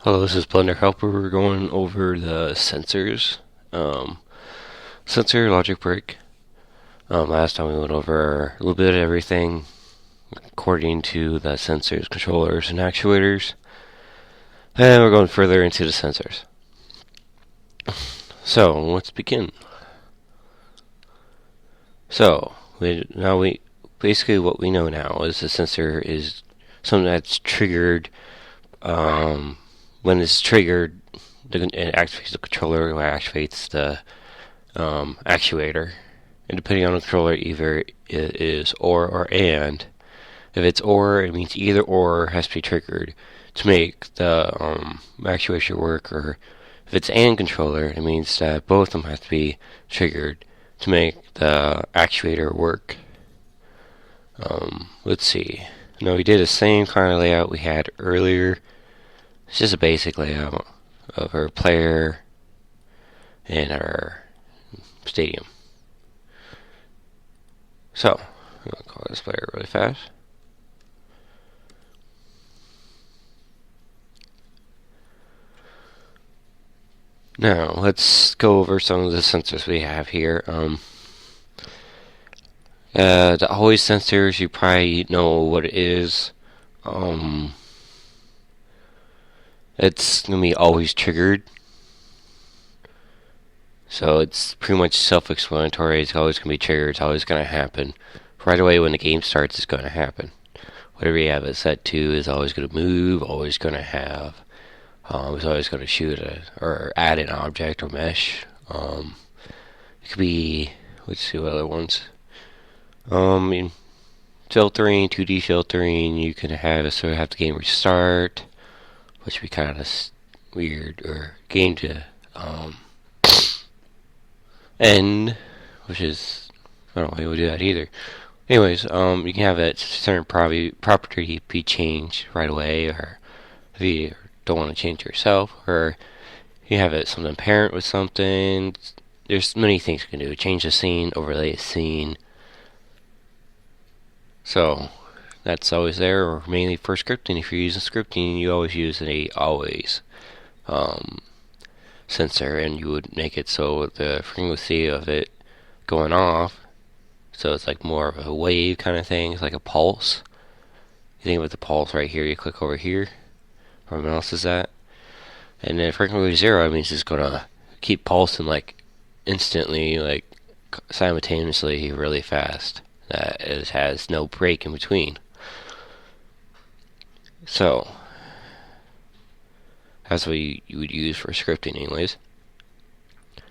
Hello, this is Blender Helper. We're going over the sensors. Um, Sensor logic break. Last time we went over a little bit of everything according to the sensors, controllers, and actuators. And we're going further into the sensors. So, let's begin. So, we basically what we know now is the sensor is something that's triggered. When it's triggered, it activates the controller, or activates the actuator. And depending on the controller, either it is or and. If it's or, it means either or has to be triggered to make the actuator work, or if it's and controller, it means that both of them have to be triggered to make the actuator work. Let's see. No, we did the same kind of layout we had earlier. It's just a basic layout of our player and our stadium. So, I'm going to call this player really fast. Now, let's go over some of the sensors we have here. The always sensors, you probably know what it is. It's going to be always triggered. So it's pretty much self-explanatory. It's always going to be triggered. It's always going to happen. Right away when the game starts, it's going to happen. Whatever you have it set to is always going to move, always going to have. It's always going to shoot or add an object or mesh. It could be, let's see what other ones. Filtering, 2D filtering. You can have have the game restart, which would be kind of weird, or game to end, which is I don't know why we would do that either. Anyways, you can have that certain property be changed right away, or if you don't want to change it yourself, or you have it something parent with something. There's many things you can do. Change the scene, overlay a scene. So that's always there, or mainly for scripting. If you're using scripting, you always use a always sensor, and you would make it so the frequency of it going off, so it's like more of a wave kind of thing. It's like a pulse. You think about the pulse right here. You click over here, where my mouse is at, and then frequency 0 means it's gonna keep pulsing like instantly, like simultaneously, really fast. It has no break in between. So that's what you would use for scripting, anyways.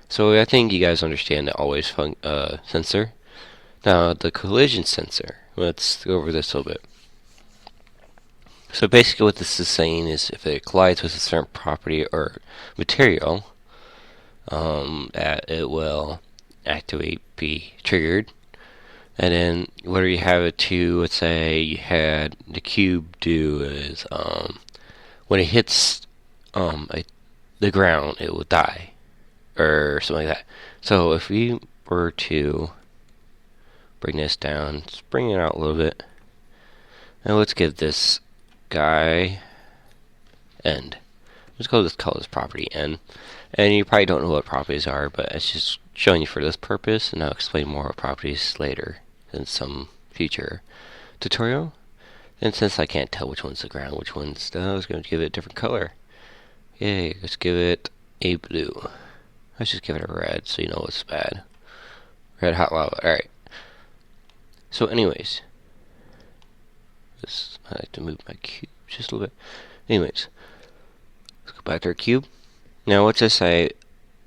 So I think you guys understand the always sensor. Now the collision sensor. Let's go over this a little bit. So basically, what this is saying is if it collides with a certain property or material, it will be triggered. And then whether you have it to, let's say you had the cube do is when it hits the ground, it will die, or something like that. So if we were to bring this down, let's bring it out a little bit, and let's give this guy end. Let's call this property end. And you probably don't know what properties are, but it's just showing you for this purpose, and I'll explain more about properties later in some future tutorial. And since I can't tell which one's the ground, which one's I was going to give it a different color. Yay, let's give it a blue. Let's just give it a red so you know it's bad. Red hot lava. Alright. So anyways, I like to move my cube just a little bit. Anyways, let's go back to our cube. Now let's just say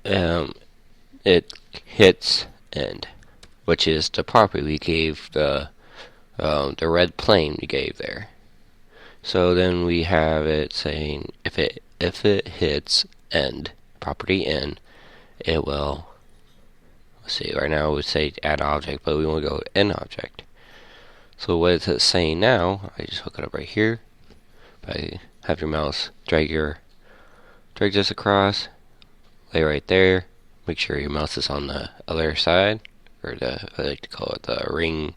it hits end, which is the property we gave the red plane we gave there. So then we have it saying if it hits end, property end, it will, let's see, right now we would say add object, but we want to go end object. So what it's saying now, I just hook it up right here. Have your mouse drag this across, lay right there. Make sure your mouse is on the other side, or I like to call it the ring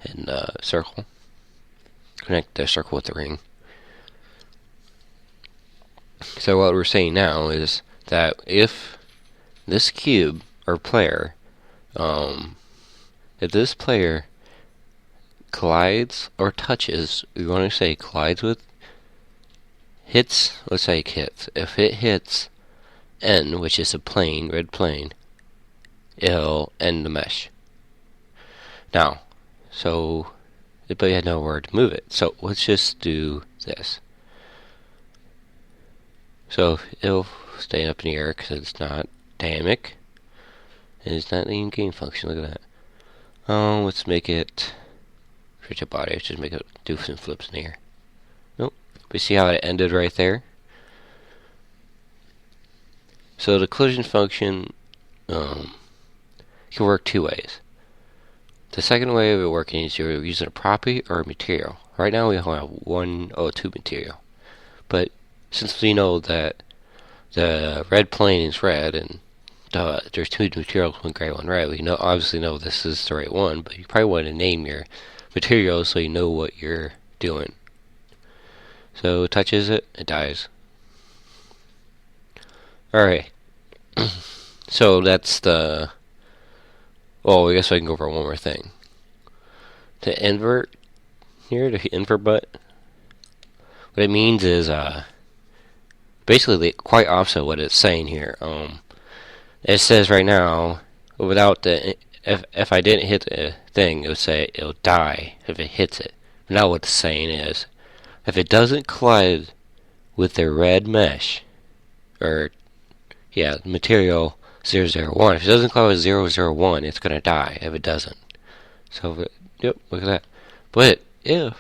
and the circle. Connect the circle with the ring. So what we're saying now is that if this cube or player, if this player collides or touches, we want to say collides with, hits, let's say hits. If it hits N, which is a plane, red plane, it'll end the mesh. Now, so, but you had nowhere to move it. So let's just do this. So it'll stay up in the air because it's not dynamic. And it's not even gain function. Look at that. Let's make it rigid body. Let's just make it do some flips in the air. Nope. But see how it ended right there? So the collision function can work two ways. The second way of it working is you're using a property or a material. Right now we only have one O2 material. But since we know that the red plane is red and there's two materials, one gray, one red, we obviously know this is the right one, but you probably want to name your materials so you know what you're doing. So it touches it, it dies. Alright. So that's the... Oh, I guess I can go over one more thing. The invert here, the invert butt, what it means is basically quite opposite of what it's saying here. It says right now, without the, if I didn't hit the thing, it would say it'll die if it hits it. But now what it's saying is, if it doesn't collide with the red mesh, or yeah, material 001. If it doesn't collide with 001, it's gonna die if it doesn't. So, yep, look at that. But if,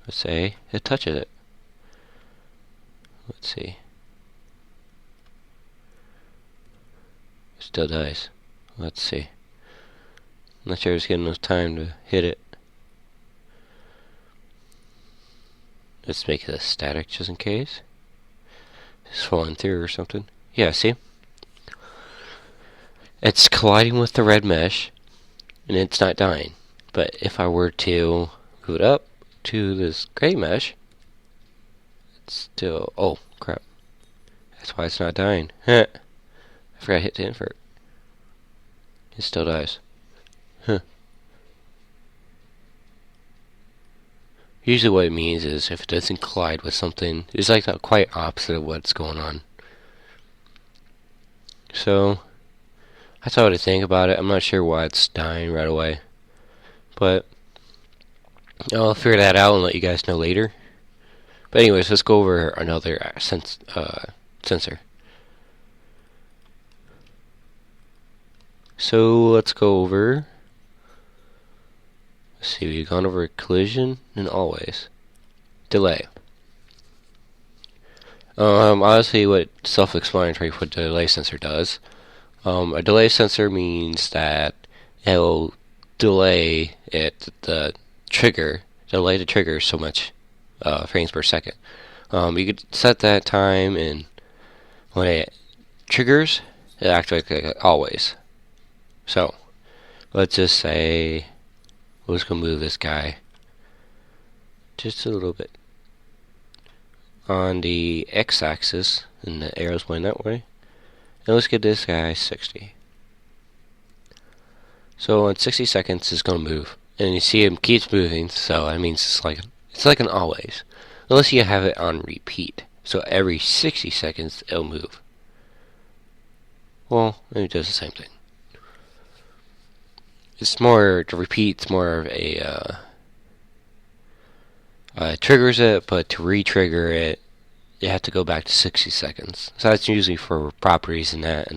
let's say, it touches it. Let's see. It still dies. Let's see. I'm not sure it's getting enough time to hit it. Let's make it a static just in case. It's falling through or something. Yeah, see? It's colliding with the red mesh, and it's not dying. But if I were to move it up to this gray mesh, it's still... Oh, crap. That's why it's not dying. I forgot to hit the invert. It still dies. Huh. Usually what it means is if it doesn't collide with something, it's like the quite opposite of what's going on. So, that's all I think about it. I'm not sure why it's dying right away. But, I'll figure that out and let you guys know later. But anyways, let's go over another sensor. So, let's go over... Let's see, we've gone over collision and always. Delay. Honestly, what self-explanatory what the delay sensor does. A delay sensor means that it'll delay the trigger so much frames per second. You could set that time, and when it triggers, it activates like always. So, let's just say we're just gonna move this guy just a little bit on the x-axis, and the arrow's pointing that way. And let's get this guy 60. So in 60 seconds, it's gonna move, and you see him keeps moving. So that means it's like an always, unless you have it on repeat. So every 60 seconds, it'll move. Well, it does the same thing. It's more to repeat. It's more of a triggers it, but to re-trigger it, you have to go back to 60 seconds. So that's usually for properties and that.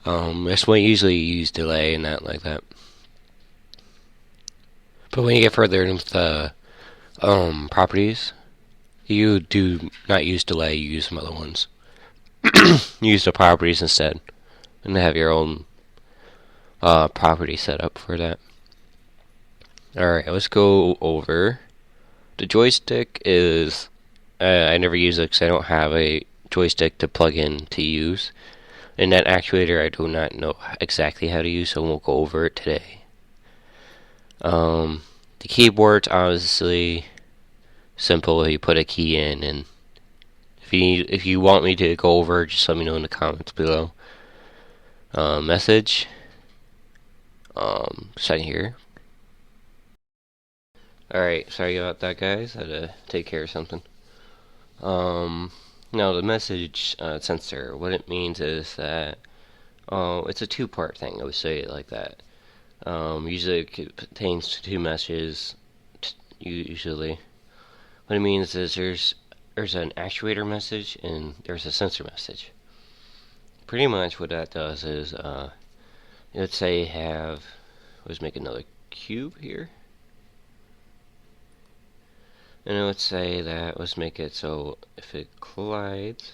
That's when you usually use delay and that like that. But when you get further into the properties, you do not use delay. You use some other ones. You use the properties instead, and have your own property set up for that. Alright, let's go over. The joystick is... I never use it because I don't have a joystick to plug in to use. And that actuator I do not know exactly how to use, so we'll go over it today. The keyboard's obviously simple. You put a key in, and if if you want me to go over, just let me know in the comments below. Message. Setting here. Alright, sorry about that, guys. I had to take care of something. Now the message sensor, what it means is that it's a two-part thing. I would say it like that. Usually it contains two messages. Usually, what it means is there's an actuator message and there's a sensor message. Pretty much what that does is, let's say let's make another cube here. And let's say that, let's make it so if it collides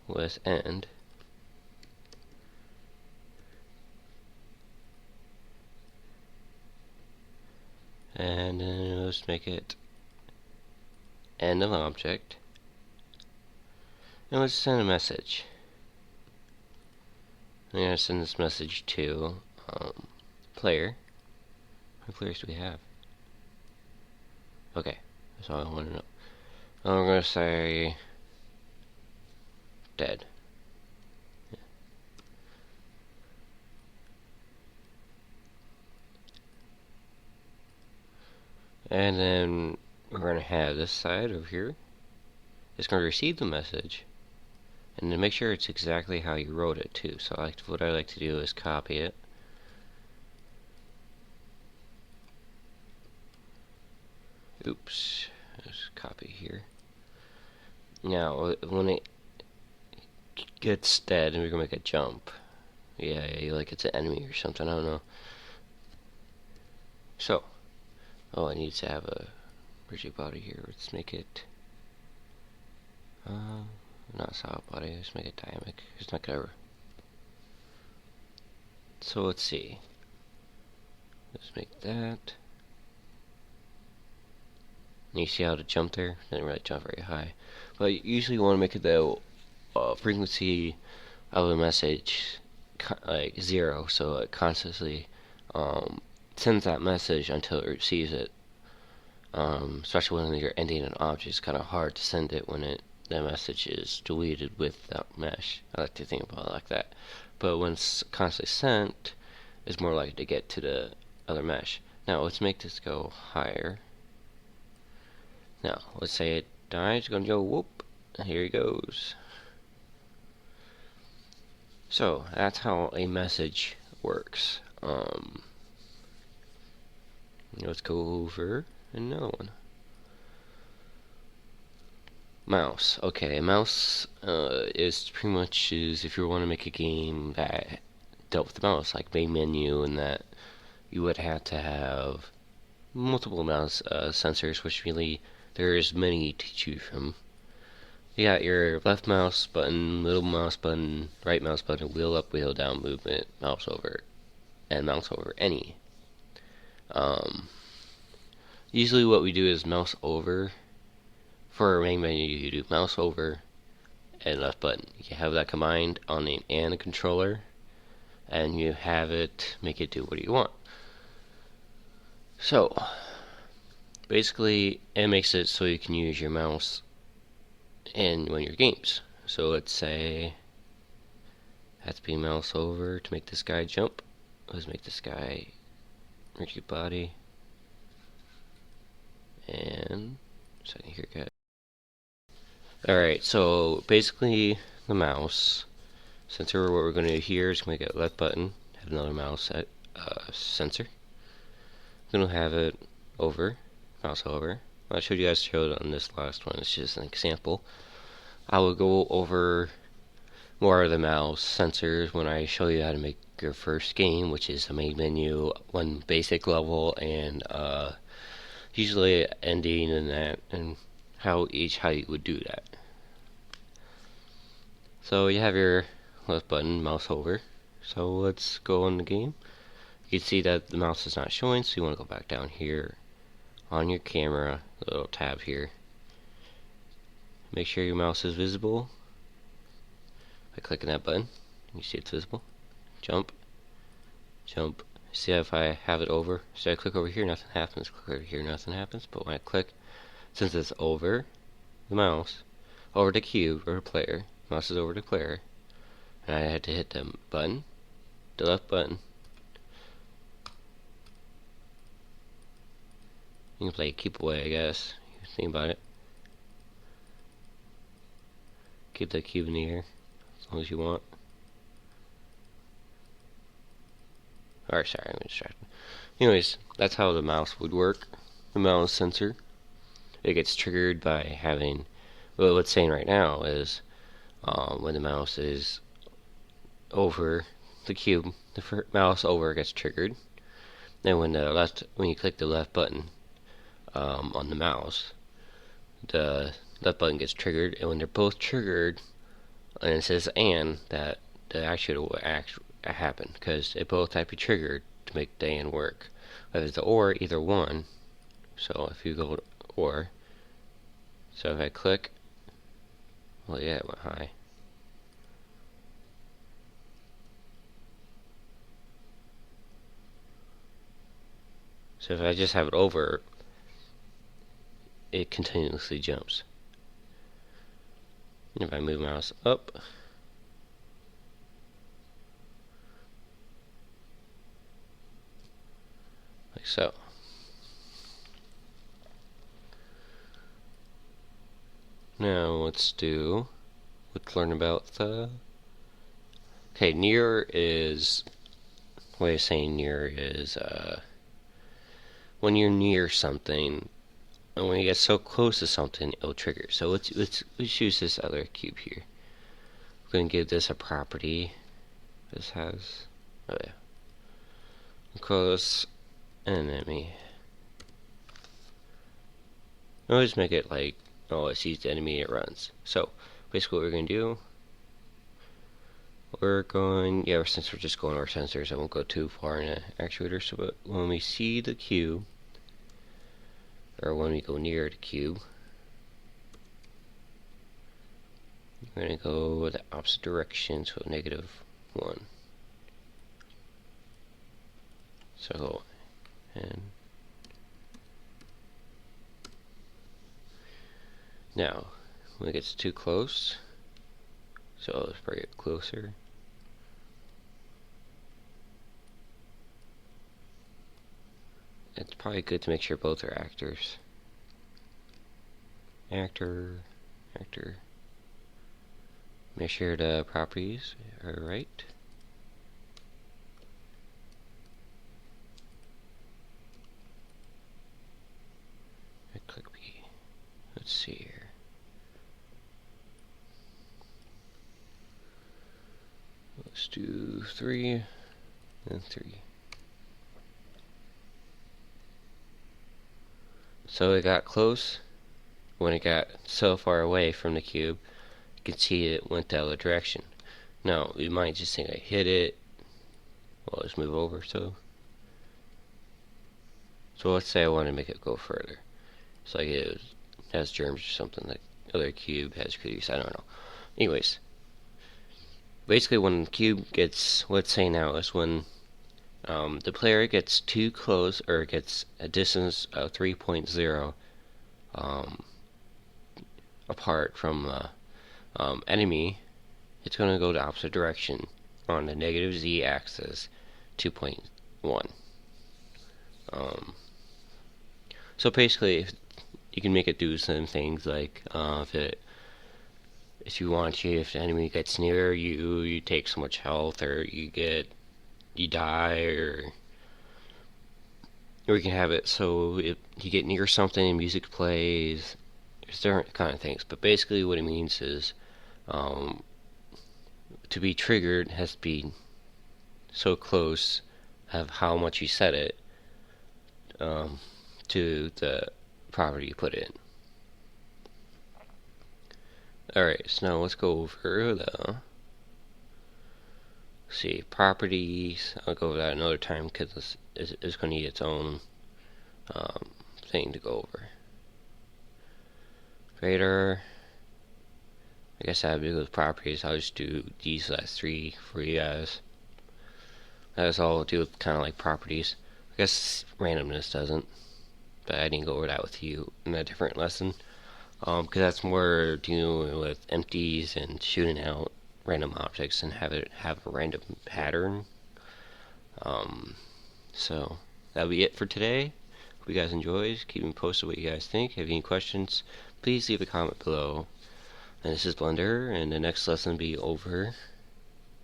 with end, and then let's make it end of object, and let's send a message. I'm going to send this message to player. How many players do we have? Okay, that's all I want to know. I'm going to say dead. And then we're going to have this side over here. It's going to receive the message, and then make sure it's exactly how you wrote it too. So what I like to do is copy it. Oops, let's copy here. Now, when it gets dead, and we're gonna make a jump. Yeah, like it's an enemy or something. I don't know. So, I need to have a rigid body here. Let's make it not solid body. Let's make it dynamic. It's not gonna. So let's see. Let's make that. And you see how to jump there? Didn't really jump very high. But usually you want to make it the frequency of a message like 0, so it constantly sends that message until it receives it. Especially when you're ending an object, it's kind of hard to send it when the message is deleted with that mesh. I like to think about it like that. But when it's constantly sent, it's more likely to get to the other mesh. Now let's make this go higher. Now, let's say it dies, it's gonna go whoop, and here he goes. So, that's how a message works. Let's go over another one. Mouse. Okay, mouse is pretty much if you want to make a game that dealt with the mouse, like main menu, and that you would have to have multiple mouse sensors, which really there's many to choose from. You got your left mouse button, middle mouse button, right mouse button, wheel up, wheel down movement, mouse over, and mouse over any. Usually what we do is mouse over. For our main menu, you do mouse over and left button. You have that combined on the and the controller, and you have it make it do what you want. So basically, it makes it so you can use your mouse in one of your games. So let's say has to be mouse over to make this guy jump. Let's make this guy rigid body, and setting here, guys. Alright, so basically the mouse sensor, what we're going to do here is going to get left button, have another mouse sensor. Then we'll have it over, mouse over. I showed you guys on this last one, it's just an example. I will go over more of the mouse sensors when I show you how to make your first game, which is the main menu, one basic level, and usually ending and that, and how you would do that. So you have your left button, mouse over. So let's go on the game. You can see that the mouse is not showing, so you want to go back down here on your camera, the little tab here. Make sure your mouse is visible by clicking that button. You see it's visible. Jump, jump. See if I have it over. So I click over here, nothing happens. Click over here, nothing happens. But when I click, since it's over, the mouse over the cube or player. Mouse is over the player, and I had to hit the button, the left button. You can play keep away, I guess. Think about it. Keep the cube in the air as long as you want. Or sorry, I'm distracted. Anyways, that's how the mouse would work. The mouse sensor. It gets triggered by having. Well, what's saying right now is when the mouse is over the cube, the mouse over gets triggered. Then when you click the left button on the mouse, the left button gets triggered, and when they're both triggered, and it says "and," that the action will happen because they both have to be triggered to make the "and" work. If it's the "or," either one. So if you go "or," so if I click, well, yeah, it went high. So if I just have it over, it continuously jumps. And if I move mouse up, like so. Now let's learn about the. Okay, near is. Way of saying near is when you're near something, and when you get so close to something, it'll trigger. So let's use this other cube here. We're gonna give this a property. This has, oh yeah, close enemy. Always make it like, oh, it sees the enemy, it runs. So basically, what we're gonna do, since we're just going over sensors, I won't go too far in an actuator. So, but when we see the cube, or when we go near the cube, we're going to go the opposite direction, so -1. So, and now, when it gets too close, so let's bring it closer. It's probably good to make sure both are actors. Actor. Make sure the properties are right. I click B. Let's see here. Let's do 3 and 3. So it got close. When it got so far away from the cube, you can see it went the other direction. Now, you might just think I hit it. Well, let's move over. So let's say I want to make it go further. It's like it has germs or something. Like other cube has cooties. I don't know. Anyways, basically when the cube gets, let's say now is when the player gets too close, or gets a distance of 3.0 apart from the enemy, it's going to go the opposite direction on the -z axis, 2.1. So basically, you can make it do some things like if you want to, if the enemy gets near you, you take so much health, or you die, or you can have it so if you get near something and music plays. There's different kind of things, but basically what it means is to be triggered has to be so close of how much you set it to the property you put in. Alright, so now let's go over the properties. I'll go over that another time because it's going to need its own thing to go over. Radar. I guess I have to do with properties. I'll just do these last 3 for you guys. That's all I'll do with kind of like properties. I guess randomness doesn't, but I didn't go over that with you in a different lesson. Because that's more dealing with empties and shooting out random objects and have it have a random pattern. Um, so that'll be it for today. Hope you guys enjoyed. Keep me posted what you guys think. If you have any questions, please leave a comment below. And this is Blender, and the next lesson will be over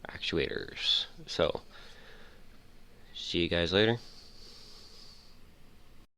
actuators. So, see you guys later.